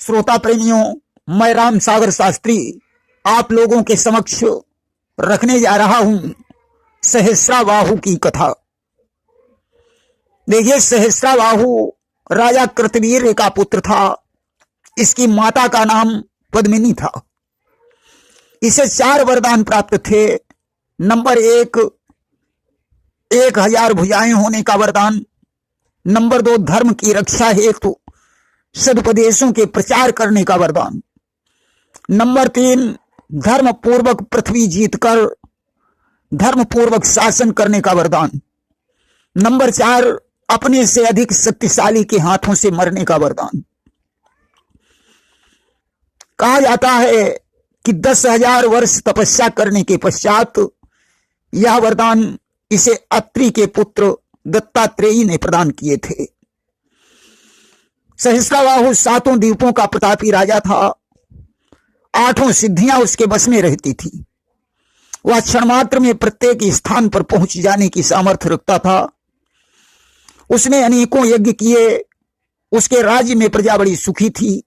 श्रोता प्रेमियों, मैं राम सागर शास्त्री आप लोगों के समक्ष रखने जा रहा हूं सहस्राबाहु की कथा। देखिए, सहस्राबाहु राजा कृतवीर्य का पुत्र था। इसकी माता का नाम पद्मिनी था। इसे 4 वरदान प्राप्त थे। नंबर 1, 1000 भुजाएं होने का वरदान। नंबर 2, धर्म की रक्षा हेतु सदुपदेशों के प्रचार करने का वरदान। नंबर 3, धर्म पूर्वक पृथ्वी जीतकर धर्म पूर्वक शासन करने का वरदान। नंबर 4, अपने से अधिक शक्तिशाली के हाथों से मरने का वरदान। कहा जाता है कि 10,000 वर्ष तपस्या करने के पश्चात यह वरदान इसे अत्रि के पुत्र दत्तात्रेयी ने प्रदान किए थे। सहस्राबाहु 7 द्वीपों का प्रतापी राजा था। 8 सिद्धियां उसके बस में रहती थी। वह क्षण मात्र में प्रत्येक स्थान पर पहुंच जाने की सामर्थ्य रखता था। उसने अनेकों यज्ञ किए। उसके राज्य में प्रजा बड़ी सुखी थी।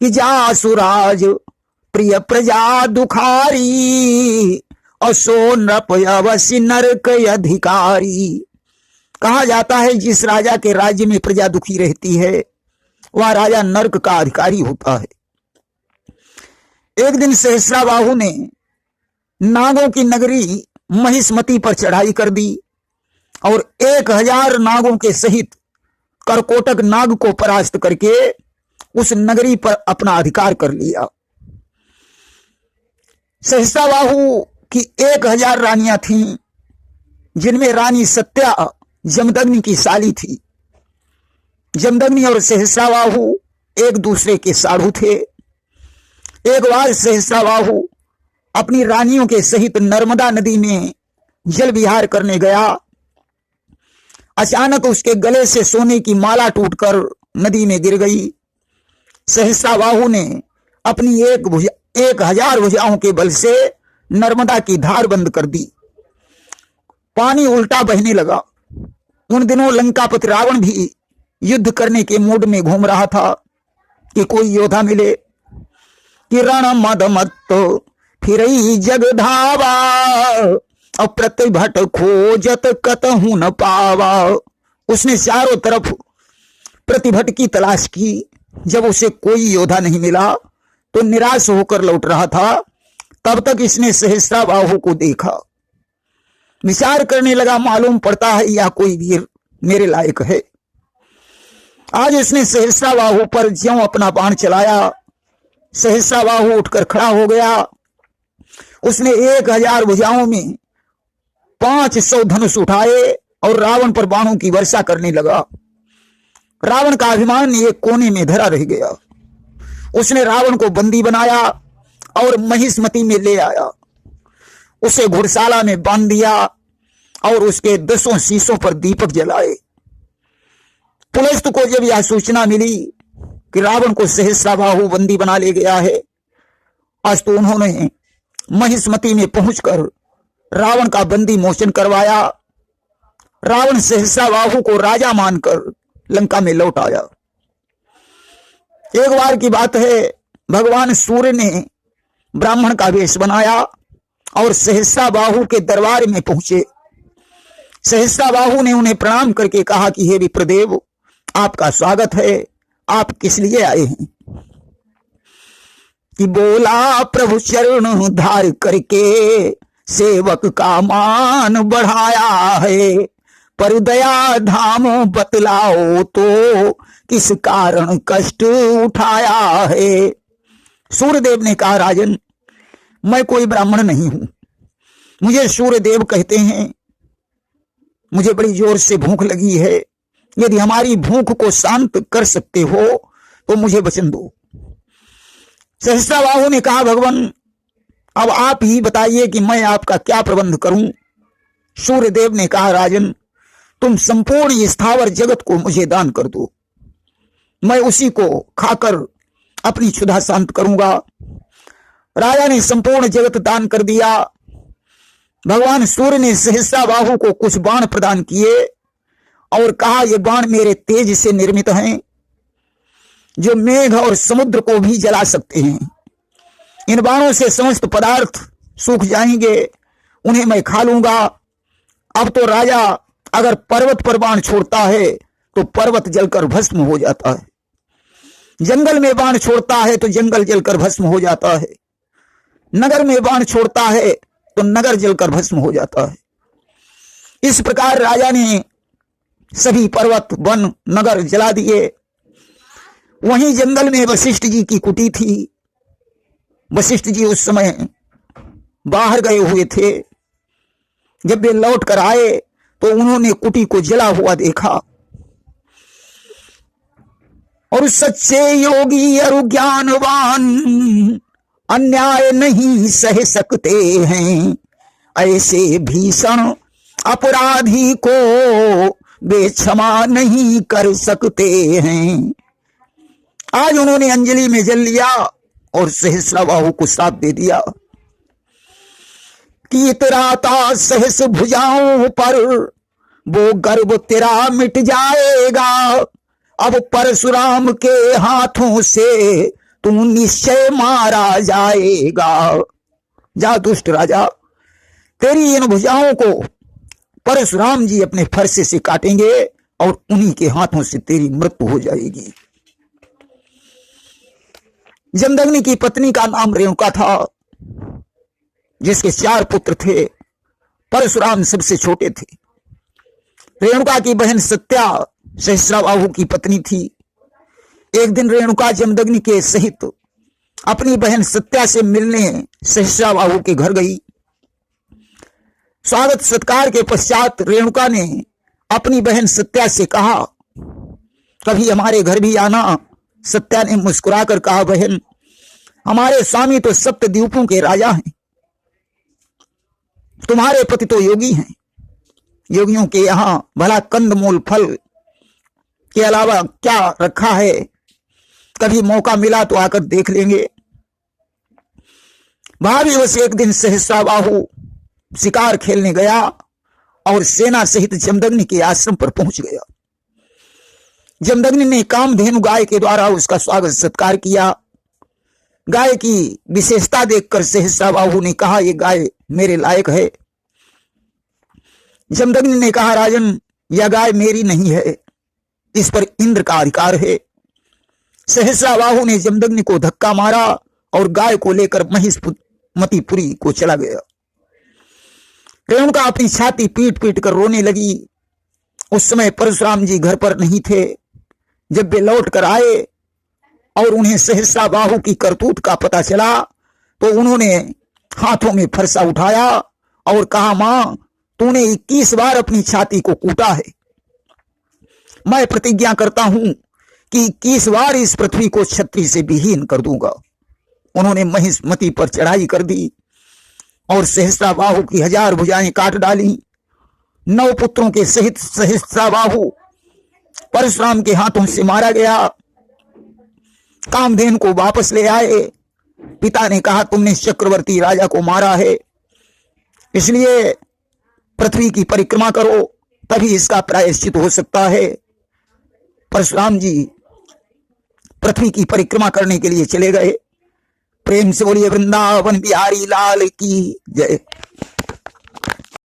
कि जा सुराज प्रिय प्रजा दुखारी, असो नृप अवश्य नरक अधिकारी। कहा जाता है जिस राजा के राज्य में प्रजा दुखी रहती है वह राजा नरक का अधिकारी होता है। एक दिन सहस्राबाहु ने नागों की नगरी महिष्मति पर चढ़ाई कर दी और 1000 नागों के सहित करकोटक नाग को परास्त करके उस नगरी पर अपना अधिकार कर लिया। सहस्राबाहु की 1000 रानियां थीं, जिनमें रानी सत्या जमदग्नि की साली थी। जमदग्नि और सहस्राबाहु एक दूसरे के साढ़ू थे। एक बार सहस्राबाहु अपनी रानियों के सहित नर्मदा नदी में जल विहार करने गया। अचानक उसके गले से सोने की माला टूटकर नदी में गिर गई। सहस्राबाहु ने अपनी 1000 भुजाओं के बल से नर्मदा की धार बंद कर दी। पानी उल्टा बहने लगा। उन दिनों लंकापति रावण भी युद्ध करने के मूड में घूम रहा था कि कोई योद्धा मिले। कि रण मद मत फिर जग धावा, अप्रतिभट खोजत कतहु न पावा। उसने चारों तरफ प्रतिभट की तलाश की। जब उसे कोई योद्धा नहीं मिला तो निराश होकर लौट रहा था। तब तक इसने सहस्राबाहु को देखा। विचार करने लगा, मालूम पड़ता है या कोई वीर मेरे लायक है। आज उसने सहस्राबाहु पर ज्यों अपना बाण चलाया। सहस्राबाहु उठकर खड़ा हो गया। उसने 1000 भुजाओं में 500 धनुष उठाए और रावण पर बाणों की वर्षा करने लगा। रावण का अभिमान एक कोने में धरा रह गया। उसने रावण को बंदी बनाया और महिष्मति में ले आया। उसे घुड़शाला में बांध दिया और उसके 10 शीशों पर दीपक जलाए। पुलिस को जब यह सूचना मिली कि रावण को सहस्राबाहु बंदी बना ले गया है, आज तो उन्होंने महिष्मति में पहुंचकर रावण का बंदी मोचन करवाया। रावण सहस्राबाहु को राजा मानकर लंका में लौट आया। एक बार की बात है, भगवान सूर्य ने ब्राह्मण का वेश बनाया और सहस्राबाहु के दरबार में पहुंचे। सहस्राबाहु ने उन्हें प्रणाम करके कहा कि हे विप्रदेव, आपका स्वागत है। आप किस लिए आए हैं? कि बोला, प्रभु चरण धार करके सेवक का मान बढ़ाया है, पर दया धाम बतलाओ तो किस कारण कष्ट उठाया है। सूर्यदेव ने कहा, राजन, मैं कोई ब्राह्मण नहीं हूं। मुझे सूर्यदेव कहते हैं। मुझे बड़ी जोर से भूख लगी है। यदि हमारी भूख को शांत कर सकते हो तो मुझे वचन दो। सहस्राबाहु ने कहा, भगवान, अब आप ही बताइए कि मैं आपका क्या प्रबंध करूं। सूर्यदेव ने कहा, राजन, तुम संपूर्ण स्थावर जगत को मुझे दान कर दो। मैं उसी को खाकर अपनी क्षुधा शांत करूंगा। राजा ने संपूर्ण जगत दान कर दिया। भगवान सूर्य ने सहस्राबाहु को कुछ बाण प्रदान किए और कहा, ये बाण मेरे तेज से निर्मित हैं। जो मेघ और समुद्र को भी जला सकते हैं। इन बाणों से समस्त पदार्थ सूख जाएंगे, उन्हें मैं खा लूंगा। अब तो राजा अगर पर्वत पर बाण छोड़ता है तो पर्वत जलकर भस्म हो जाता है, जंगल में बाण छोड़ता है तो जंगल जलकर भस्म हो जाता है, नगर में बाण छोड़ता है तो नगर जलकर भस्म हो जाता है। इस प्रकार राजा ने सभी पर्वत वन नगर जला दिए। वहीं जंगल में वशिष्ठ जी की कुटी थी। वशिष्ठ जी उस समय बाहर गए हुए थे। जब वे लौट कर आए तो उन्होंने कुटी को जला हुआ देखा और सच्चे योगी और ज्ञानवान अन्याय नहीं सह सकते हैं, ऐसे भीषण अपराधी को वे क्षमा नहीं कर सकते हैं। आज उन्होंने अंजलि में जल लिया और सहस्राबाहु को श्राप दे दिया कि इतराता सहस भुजाओं पर वो गर्व तेरा मिट जाएगा। अब परशुराम के हाथों से तू निश्चय मारा जाएगा। जा दुष्ट राजा, तेरी इन भुजाओं को परशुराम जी अपने फरसे से काटेंगे और उन्हीं के हाथों से तेरी मृत्यु हो जाएगी। जमदग्नि की पत्नी का नाम रेणुका था, जिसके 4 पुत्र थे। परशुराम सबसे छोटे थे। रेणुका की बहन सत्या सहस्राबाहु की पत्नी थी। एक दिन रेणुका जमदग्नि के सहित अपनी बहन सत्या से मिलने सहस्राबाहु के घर गई। स्वागत सत्कार के पश्चात रेणुका ने अपनी बहन सत्या से कहा, कभी हमारे घर भी आना। सत्या ने मुस्कुराकर कहा, बहन, हमारे स्वामी तो सप्तद्वीपों के राजा हैं, तुम्हारे पति तो योगी हैं। योगियों के यहां भला कंदमूल फल के अलावा क्या रखा है? कभी मौका मिला तो आकर देख लेंगे। भाग्यवश एक दिन सहस्राबाहु शिकार खेलने गया और सेना सहित जमदग्नि के आश्रम पर पहुंच गया। जमदग्नि ने कामधेनु गाय के द्वारा उसका स्वागत सत्कार किया। गाय की विशेषता देखकर सहस्राबाहु ने कहा, यह गाय मेरे लायक है। जमदग्नि ने कहा, राजन, यह गाय मेरी नहीं है, इस पर इंद्र का अधिकार है। सहस्राबाहु ने जमदग्नि को धक्का मारा और गाय को लेकर महिष्मतीपुरी को चला गया। रेणुका अपनी छाती पीट पीट कर रोने लगी। उस समय परशुराम जी घर पर नहीं थे। जब वे लौट कर आए और उन्हें सहस्राबाहु की करतूत का पता चला तो उन्होंने हाथों में फरसा उठाया और कहा, मां, तूने 21 बार अपनी छाती को कूटा है। मैं प्रतिज्ञा करता हूं कि 21 बार इस पृथ्वी को छत्री से विहीन कर दूंगा। उन्होंने महिष्मती पर चढ़ाई कर दी और सहस्राबाहु की 1000 भुजाएं काट डाली। 9 पुत्रों के सहित सहस्राबाहु परशुराम के हाथों से मारा गया। कामधेनु को वापस ले आए। पिता ने कहा, तुमने चक्रवर्ती राजा को मारा है, इसलिए पृथ्वी की परिक्रमा करो, तभी इसका प्रायश्चित हो सकता है। परशुराम जी पृथ्वी की परिक्रमा करने के लिए चले गए। प्रेम से बोलिए वृंदावन बिहारी लाल की जय।